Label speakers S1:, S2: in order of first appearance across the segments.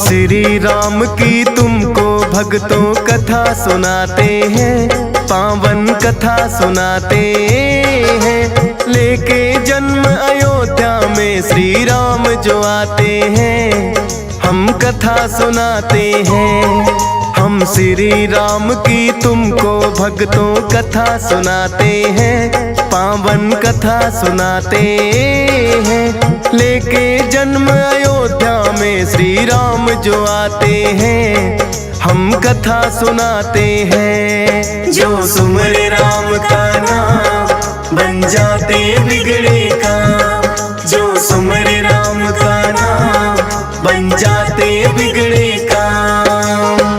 S1: श्री राम की तुमको भक्तों कथा सुनाते हैं, पावन कथा सुनाते हैं। लेके जन्म अयोध्या में श्री राम जो आते हैं, हम कथा सुनाते हैं। हम श्री राम की तुमको भक्तों कथा सुनाते हैं, पावन कथा सुनाते हैं। लेके जन्म अयोध्या में श्री राम जो आते हैं, हम कथा सुनाते हैं। जो सुमरे राम का नाम बन जाते बिगड़े काम, जो सुमरे राम का नाम बन जाते बिगड़े काम।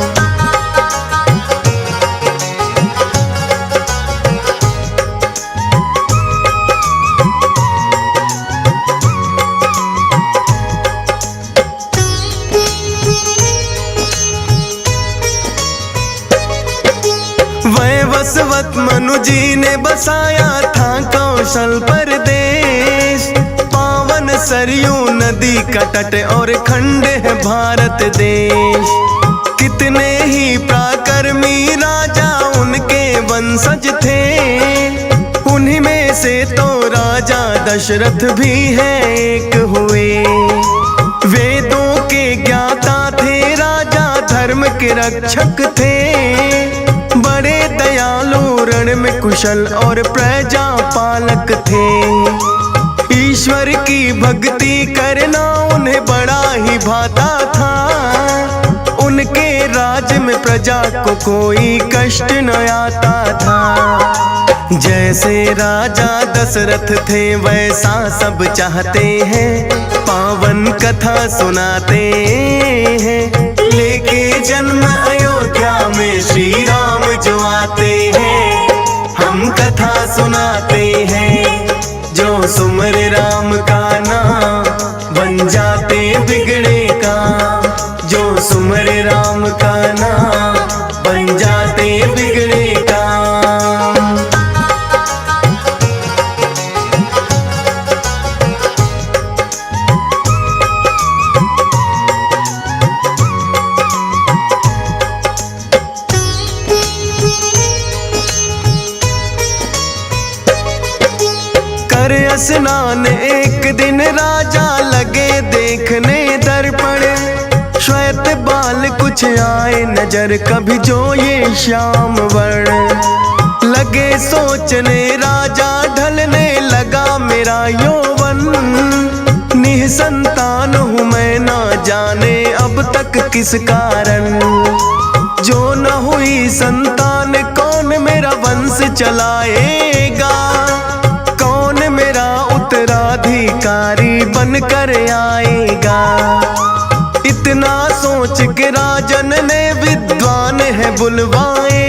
S1: वैवस्वत मनु जी ने बसाया था कौशल प्रदेश, पावन सरयू नदी का तट और खंड है भारत देश। कितने ही पराक्रमी राजा उनके वंशज थे, उन्हीं में से तो राजा दशरथ भी है एक हुए। वेदों के ज्ञाता थे राजा, धर्म के रक्षक थे, बड़े दयालु रण में कुशल और प्रजा पालक थे। ईश्वर की भक्ति करना उन्हें बड़ा ही भाता था, उनके राज में प्रजा को कोई कष्ट न आता था। जैसे राजा दशरथ थे वैसा सब चाहते हैं, पावन कथा सुनाते हैं। लेके जन्म अयोध्या में श्री राम जो आते हैं, हम कथा सुनाते हैं। जो सुमरे राम का नाम बन जाते बिगड़े काम, जो सुमरे राम का नाम बन जाते बिगड़े काम। कर स्नान एक दिन राजा लगे देखने दर्पण, श्वेत बाल कुछ आए नजर कभी जो ये श्याम वर्ण। लगे सोचने राजा ढलने लगा मेरा यौवन, निःसंतान हूँ मैं ना जाने अब तक किस कारण। जो न हुई संतान कौन मेरा वंश चलाएगा, उत्तराधिकारी बनकर आएगा। इतना सोच के राजन ने विद्वान है बुलवाए,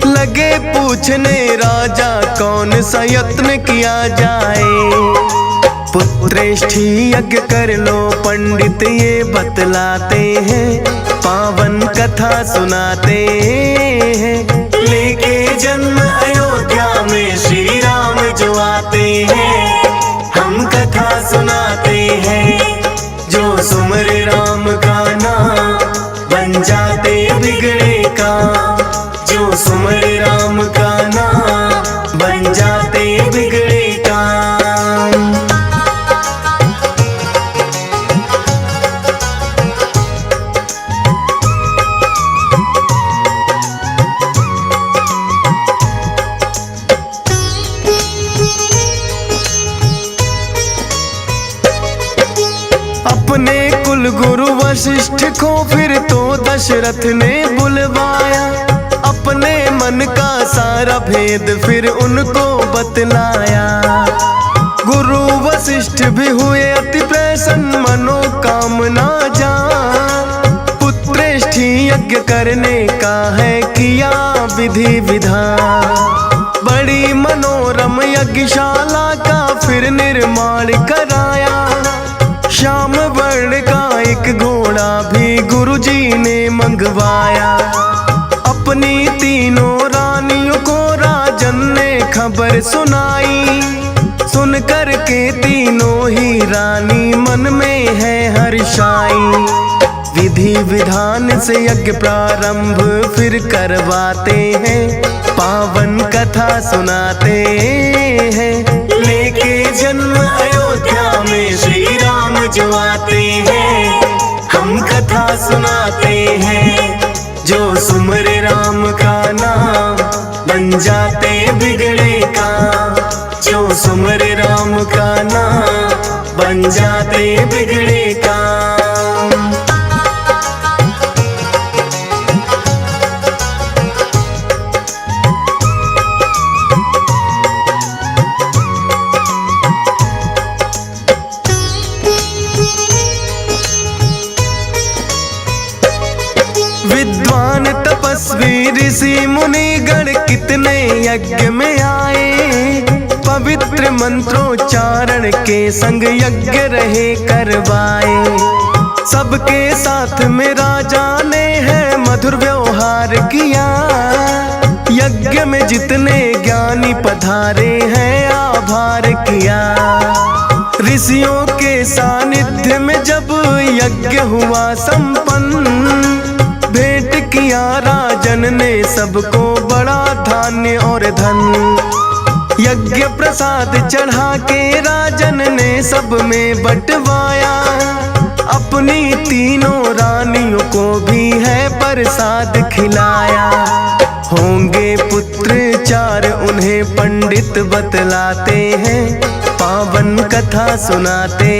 S1: लगे पूछने राजा कौन सा यत्न किया जाए। पुत्रेष्ठी यज्ञ कर लो पंडित ये बतलाते हैं, पावन कथा सुनाते हैं। लेके जन्म अयोध्या में श्री राम जो आते हैं, हम कथा सुनाते हैं। जो सुमरे राम का नाम बन जाते बिगड़े काम, जो सुमरे राम का नाम बन जाते बिगड़े काम। अपने कुल गुरु वशिष्ठ को फिर तो दशरथ ने बुलवाया, अपने मन का सारा भेद फिर उनको बतलाया। गुरु वशिष्ठ भी हुए अति प्रसन्न मनोकामना जान, पुत्रेष्ठी यज्ञ करने का है किया विधि विधान। बड़ी मनोरम यज्ञशाला का फिर निर्माण कराया, श्याम वर्ण का एक घोड़ा भी गुरुजी ने मंगवाया। अपनी तीनों रानियों को राजन ने खबर सुनाई, सुन कर के तीनों ही रानी मन में है हर्षाई। विधि विधान से यज्ञ प्रारंभ फिर करवाते हैं, पावन कथा सुनाते हैं। लेके जन्म अयोध्या में श्री राम जो आते हैं, हम कथा सुनाते हैं। जो सुमरे राम का नाम बन जाते बिगड़े काम, जो सुमरे राम का नाम बन जाते बिगड़े काम। विद्वान तपस्वी ऋषि मुनिगण कितने यज्ञ में आए, पवित्र मंत्रोच्चारण के संग यज्ञ रहे करवाए। सबके साथ में राजा ने है मधुर व्यवहार किया, यज्ञ में जितने ज्ञानी पधारे हैं आभार किया। ऋषियों के सानिध्य में जब यज्ञ हुआ संपन्न, भेंट किया राजन ने सबको बड़ा धान्य और धन। यज्ञ प्रसाद चढ़ा के राजन ने सब में बंटवाया, अपनी तीनों रानियों को भी है प्रसाद खिलाया। होंगे पुत्र चार उन्हें पंडित बतलाते हैं, पावन कथा सुनाते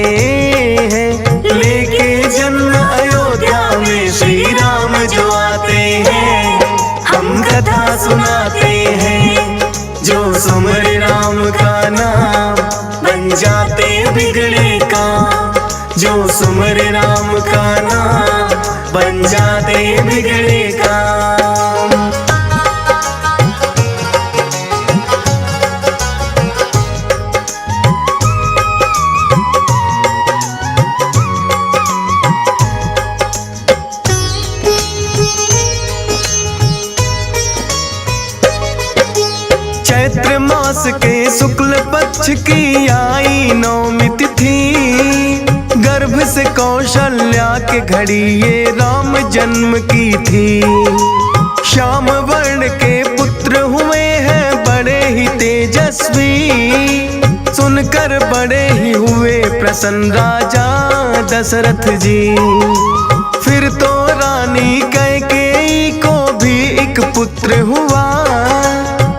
S1: हैं। लेके जन्म अयोध्या में श्री राम जो आते हैं, हम कथा सुनाते हैं। जो सुमरे राम का नाम बन जाते बिगड़े काम, जो सुमरे राम का नाम बन जाते बिगड़े काम। चैत्र मास के शुक्ल पक्ष की आई नौमी तिथि, गर्भ से कौशल्या के घड़ी ये राम जन्म की थी। श्याम वर्ण के पुत्र हुए हैं बड़े ही तेजस्वी, सुनकर बड़े ही हुए प्रसन्न राजा दशरथ जी। फिर तो रानी कैकेयी को भी एक पुत्र हुआ,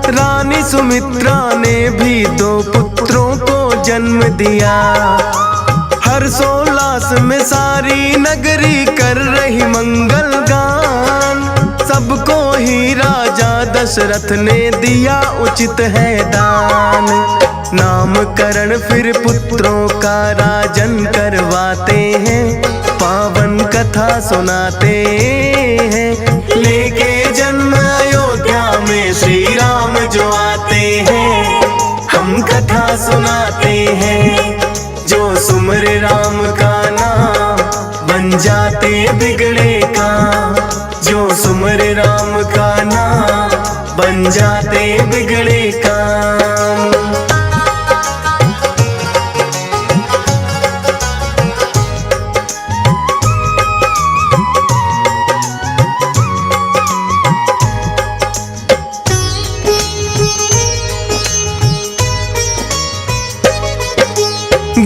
S1: रानी सुमित्रा ने भी दो पुत्रों को जन्म दिया। हर्षोल्लास में सारी नगरी कर रही मंगल गान, सबको ही राजा दशरथ ने दिया उचित है दान। नामकरण फिर पुत्रों का राजन करवाते हैं, पावन कथा सुनाते हैं। लेके जन्म अयोध्या में श्री राम जो आते हैं, हम कथा सुनाते हैं। जो सुमरे राम का नाम बन जाते बिगड़े काम, जो सुमरे राम का नाम बन जाते बिगड़े काम।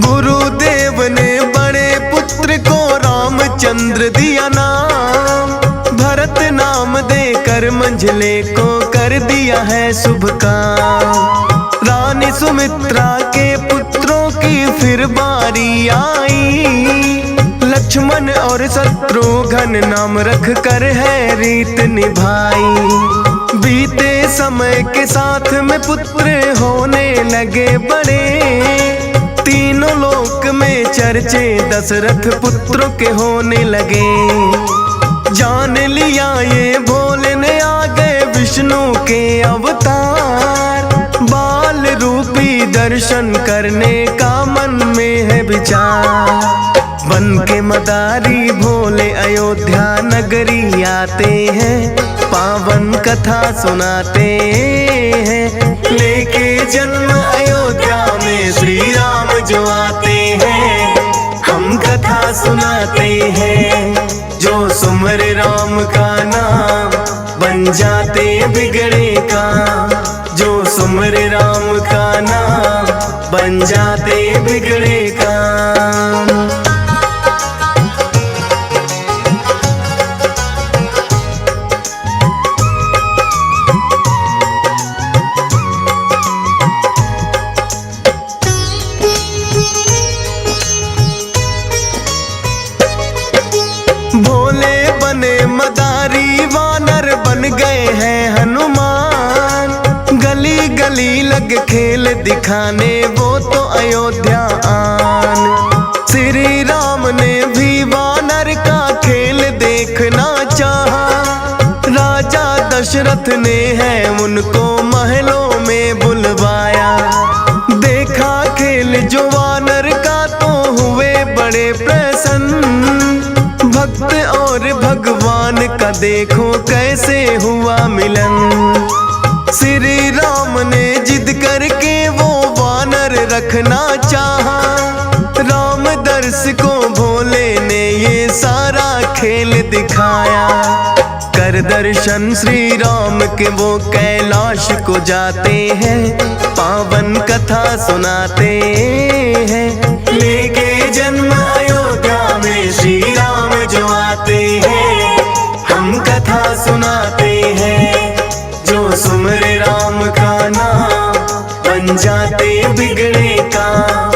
S1: गुरुदेव ने बड़े पुत्र को रामचंद्र दिया नाम, भरत नाम देकर मंझले को कर दिया है शुभ काम। रानी सुमित्रा के पुत्रों की फिर बारी आई, लक्ष्मण और शत्रुघ्न नाम रख कर है रीत निभाई। बीते समय के साथ में पुत्र होने लगे बड़े, तीनों लोक में चर्चे दशरथ पुत्रों के होने लगे। जान लिया ये भोले ने आ गए विष्णु के अवतार, बाल रूपी दर्शन करने का मन में है विचार। बन के मदारी भोले अयोध्या नगरी आते हैं, पावन कथा सुनाते हैं। लेके जन्म अयोध्या में श्री राम जो आते हैं, हम कथा सुनाते हैं। जो सुमरे राम का नाम बन जाते बिगड़े काम। जो सुमरे राम का नाम बन जाते बिगड़े काम। भोले बने मदारी वानर बन गए हैं हनुमान। गली गली लग खेल दिखाने वो तो अयोध्या आन। श्री राम ने भी वानर का खेल देखना चाहा। राजा दशरथ ने है उनको महलों में बुलवाया। देखा खेल जो वानर का तो हुए बड़े प्रसन्न। भक्त और भगवान का देखो कैसे हुआ मिलन। श्री राम ने जिद करके वो वानर रखना चाहा। राम दर्श को भोले ने ये सारा खेल दिखाया। कर दर्शन श्री राम के वो कैलाश को जाते हैं। पावन कथा सुनाते हैं। लेके जन्म अयोध्या में श्री राम जो आते हैं। हम कथा सुनाते हैं। जो सुमरे राम का नाम बन जाते बिगड़े काम।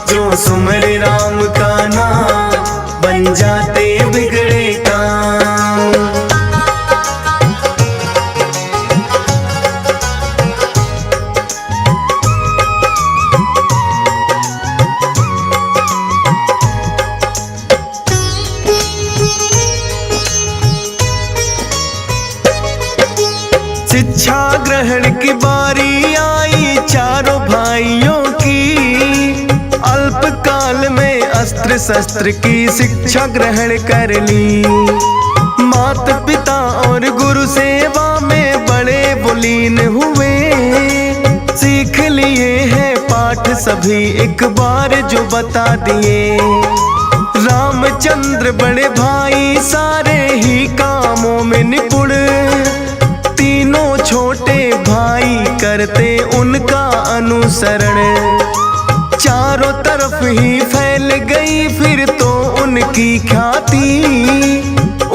S1: जो सुमरे राम का नाम बन जाते बिगड़े काम। शिक्षा ग्रहण की बारी आई चारों भाइयों की। अल्पकाल में अस्त्र शस्त्र की शिक्षा ग्रहण कर ली। माता पिता और गुरु सेवा में बड़े बुलीन हुए। सीख लिए हैं पाठ सभी एक बार जो बता दिए। रामचंद्र बड़े भाई सारे ही कामों में निपुण। तीनों छोटे भाई करते उनका अनुसरण। चारों तरफ ही फैल गई फिर तो उनकी ख्याति।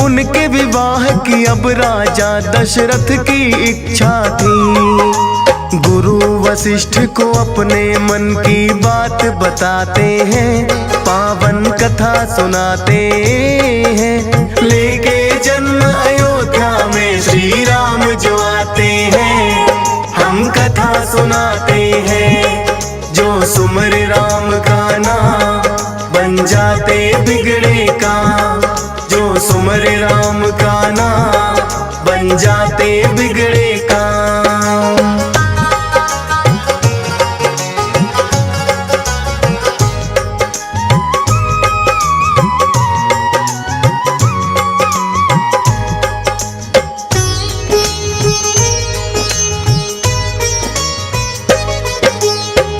S1: उनके विवाह की अब राजा दशरथ की इच्छा थी। गुरु वशिष्ठ को अपने मन की बात बताते हैं। पावन कथा सुनाते हैं। लेके जन्म अयोध्या में श्री राम जो आते हैं। हम कथा सुनाते हैं। जो सुमरे राम का नाम बन जाते बिगड़े काम। जो सुमरे राम का नाम बन जाते बिगड़े काम।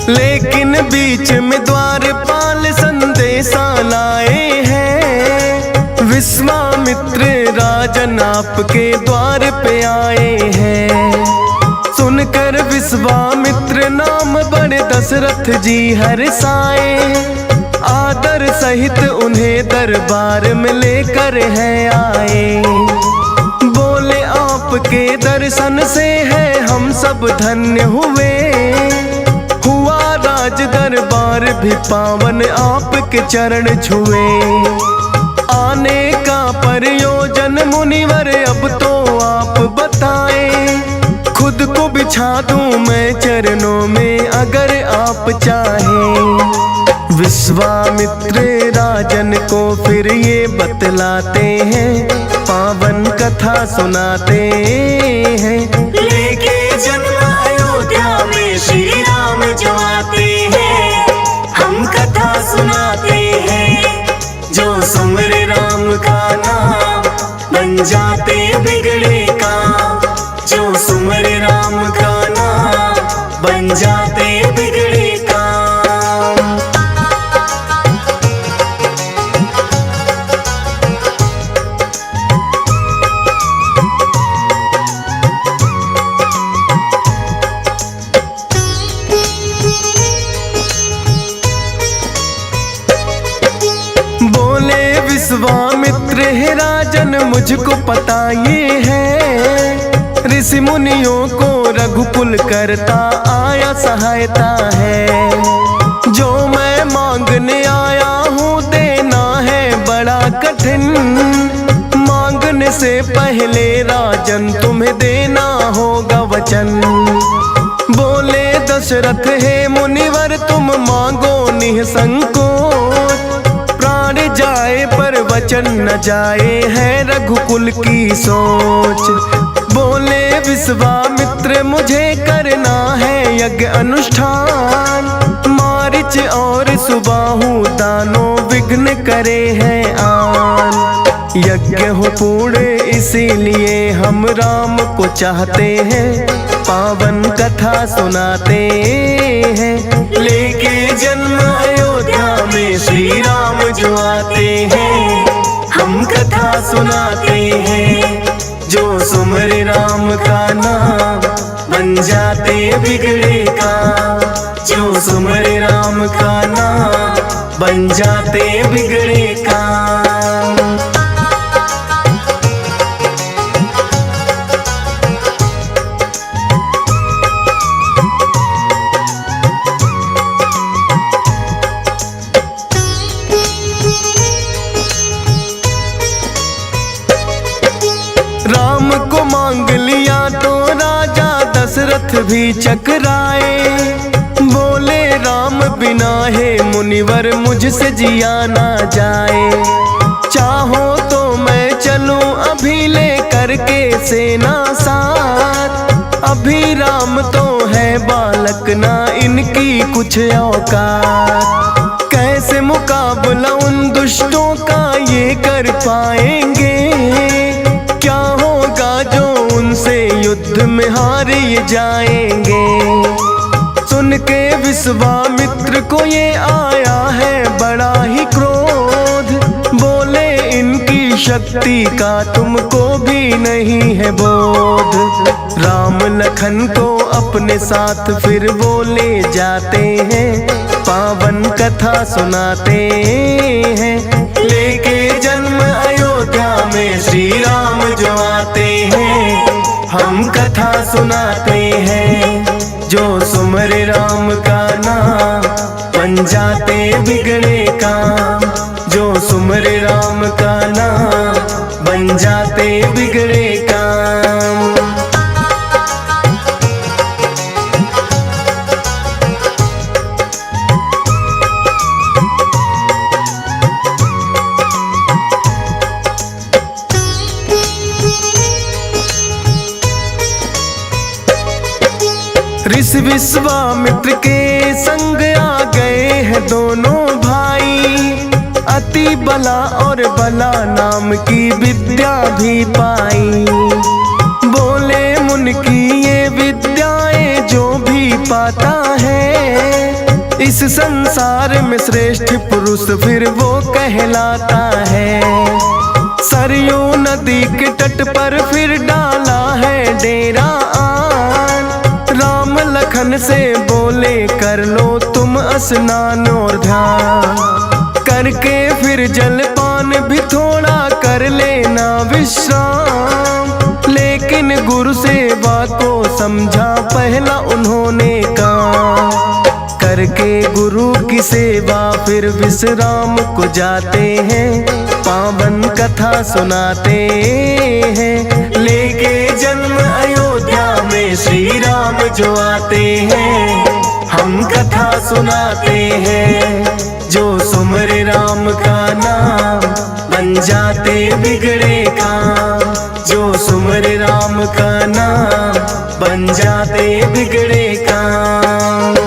S1: लेकिन बीच में द्वारपाल संदेशा लाए हैं। विश्वामित्र राजन आपके द्वार पे आए हैं। सुनकर विश्वामित्र नाम बड़े दशरथ जी हर्षाए। आदर सहित उन्हें दरबार में लेकर हैं आए। बोले आपके दर्शन से है हम सब धन्य हुए। राज दरबार भी पावन आपके चरण छुए। आने का प्रयोजन मुनिवर अब तो आप बताएं। खुद को बिछा दूं मैं चरणों में अगर आप चाहें। विश्वामित्र राजन को फिर ये बतलाते हैं। पावन कथा सुनाते हैं। लेके जन्म अयोध्या में श्री राम जो आते हैं। हम कथा सुनाते हैं। जो सुमरे राम का नाम बन जाते बिगड़े काम। जो सुमरे राम का नाम बन जाते बिगड़े काम। मुझको पता ये है, ऋषि मुनियों को रघुकुल करता आया सहायता है। जो मैं मांगने आया हूँ देना है बड़ा कठिन, मांगने से पहले राजन तुम्हें देना होगा वचन। बोले दशरथ हे मुनिवर तुम मांगो निसंकोच, प्राण जाए पर वचन न जाए है रघुकुल की सोच। बोले विश्वामित्र मुझे करना है यज्ञ अनुष्ठान, मारिच और सुबाहु दानों विघ्न करे हैं आन। यज्ञ हो पूर्ण इसीलिए हम राम को चाहते हैं, पावन कथा सुनाते हैं। लेके जन्म अयोध्या में श्री राम जो आते हैं, हम कथा सुनाते हैं। जो सुमरे राम का नाम बन जाते बिगड़े काम, जो सुमरे राम का नाम बन जाते बिगड़े काम। राम को मांग लिया तो राजा दशरथ भी चकराए, बोले राम बिना है मुनिवर मुझसे जिया ना जाए। चाहो तो मैं चलूं अभी ले करके सेना साथ, अभी राम तो है बालक ना इनकी कुछ औकात। कैसे मुकाबला उन दुष्टों का ये कर पाएंगे, क्या होगा जो उनसे युद्ध में हार ये जाएंगे। सुन के विश्वामित्र को ये आया है बड़ा ही क्रोध, बोले इनकी शक्ति का तुमको भी नहीं है बोध। राम लखन को अपने साथ फिर वो ले जाते हैं, पावन कथा सुनाते हैं। लेके जन्म अयोध्या में श्री राम जो आते हैं, हम कथा सुनाते हैं। जो सुमरे राम का नाम बन जाते बिगड़े काम, जो सुमरे राम का नाम बन जाते बिगड़े काम। ऋषि विश्वामित्र के संग आ गए हैं दोनों भाई, अति बला और बला नाम की विद्या भी पाई। बोले मुन की ये विद्याएं जो भी पाता है, इस संसार में श्रेष्ठ पुरुष फिर वो कहलाता है। सरयू नदी के तट पर फिर डाला है डेरा आन, राम लखन से बोले कर लो तुम स्नान और ध्यान, करके फिर जलपान भी थोड़ा कर लेना विश्राम। लेकिन गुरु सेवा को समझा पहला उन्होंने काम, करके गुरु की सेवा फिर विश्राम को जाते हैं, पावन कथा सुनाते हैं। लेके जन्म अयोध्या में श्री राम जो आते हैं, हम कथा सुनाते हैं। जो सुमरे राम का नाम बन जाते बिगड़े काम, जो सुमरे राम का नाम बन जाते बिगड़े काम।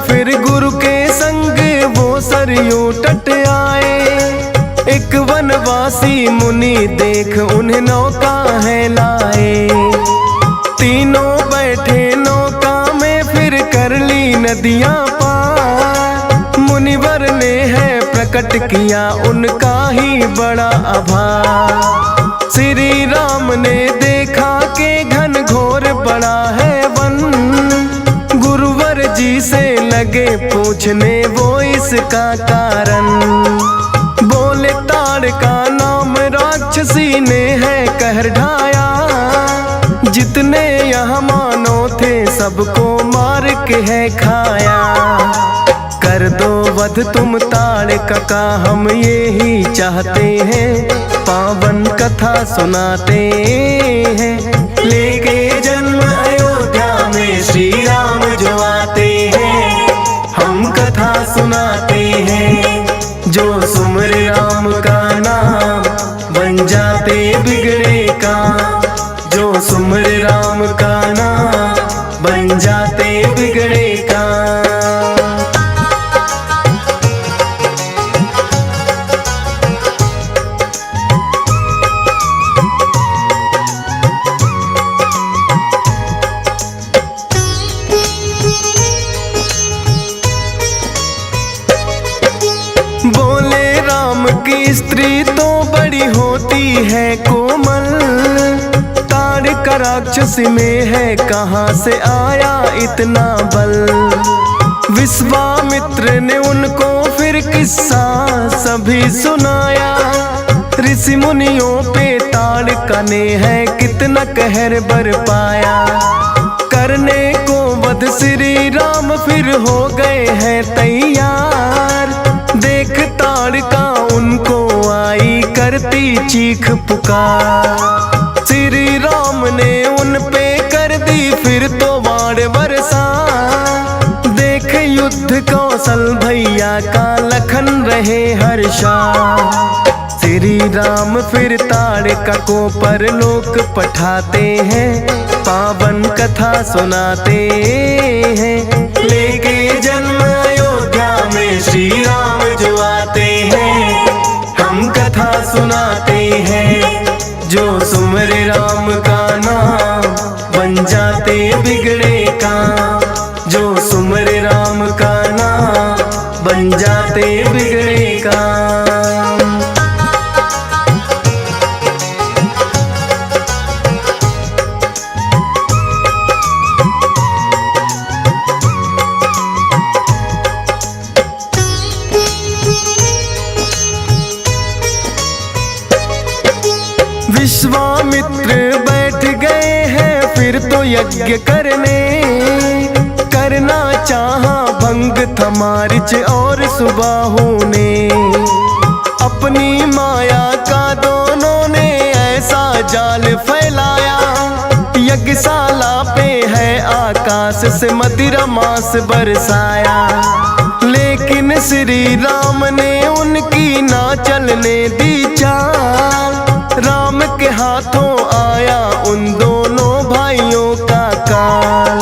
S1: फिर गुरु के संग वो सरयू तट आए, एक वनवासी मुनि देख उन्हें नौका है लाए। तीनों बैठे नौका में फिर कर ली नदियां पार, मुनिवर ने है प्रकट किया उनका ही बड़ा आभार। श्री राम ने देखा कि घन घोर बड़ा है वन, गुरुवर जी से लगे पूछने वो इसका कारण। बोले ताड़का नाम राक्षसी ने है कहर ढाया, जितने यहाँ मानो थे सबको मार के है खाया। कर दो वध तुम ताड़का का हम ये ही चाहते हैं, पावन कथा सुनाते हैं। लेके जन्म अयोध्या में श्री राम जो आते हैं, हम कथा सुनाते हैं। जो सुमर राम का नाम बन जाते बिगड़े काम, जो सुमर राम का नाम बन जाते बिगड़े काम। बोले राम की स्त्री तो बड़ी होती है कोमल, ताड़का राक्षस में है कहाँ से आया इतना बल। विश्वामित्र ने उनको फिर किस्सा सभी सुनाया, ऋषि मुनियों पे ताड़का ने है कितना कहर बरपाया। करने को वध श्री राम फिर हो गए हैं तैयार, देख ताड़का उनको आई करती चीख पुकार। श्री राम ने उन पे कर दी फिर तो वाड़ बरसा, देख युद्ध कौशल भैया का लखन रहे हर्षा। श्री राम फिर ताड़का को परलोक पठाते हैं, पावन कथा सुनाते हैं। लेके जन्म अयोध्या में श्री राम जो आते हैं, हम कथा सुनाते हैं। जो सुमर राम का नाम बन जाते बिगड़े काम, जो सुमर राम का नाम बन जाते बिगड़े काम। विश्वामित्र बैठ गए हैं फिर तो यज्ञ करने, करना चाहा भंग थमारिच और सुबाहु ने। अपनी माया का दोनों ने ऐसा जाल फैलाया, यज्ञशाला पे है आकाश से मदिरा मांस बरसाया। लेकिन श्री राम ने उनकी ना चलने दी चाल, राम के हाथों आया उन दोनों भाइयों का काल।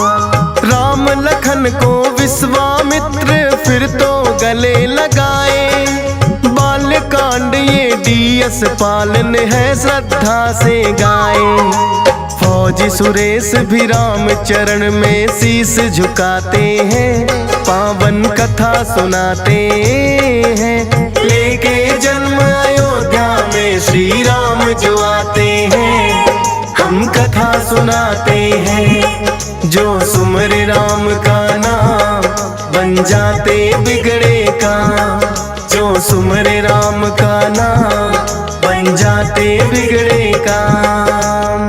S1: राम लखन को विश्वामित्र फिर तो गले लगाए, बालकांड ये DS पालन है श्रद्धा से गाए। फौजी सुरेश भी राम चरण में शीश झुकाते हैं, पावन कथा सुनाते हैं। लेके जन्म अयोध्या में श्री राम जो आते हैं, हम कथा सुनाते हैं। जो सुमर राम का नाम बन जाते बिगड़े काम, जो सुमर राम का नाम बन जाते बिगड़े काम।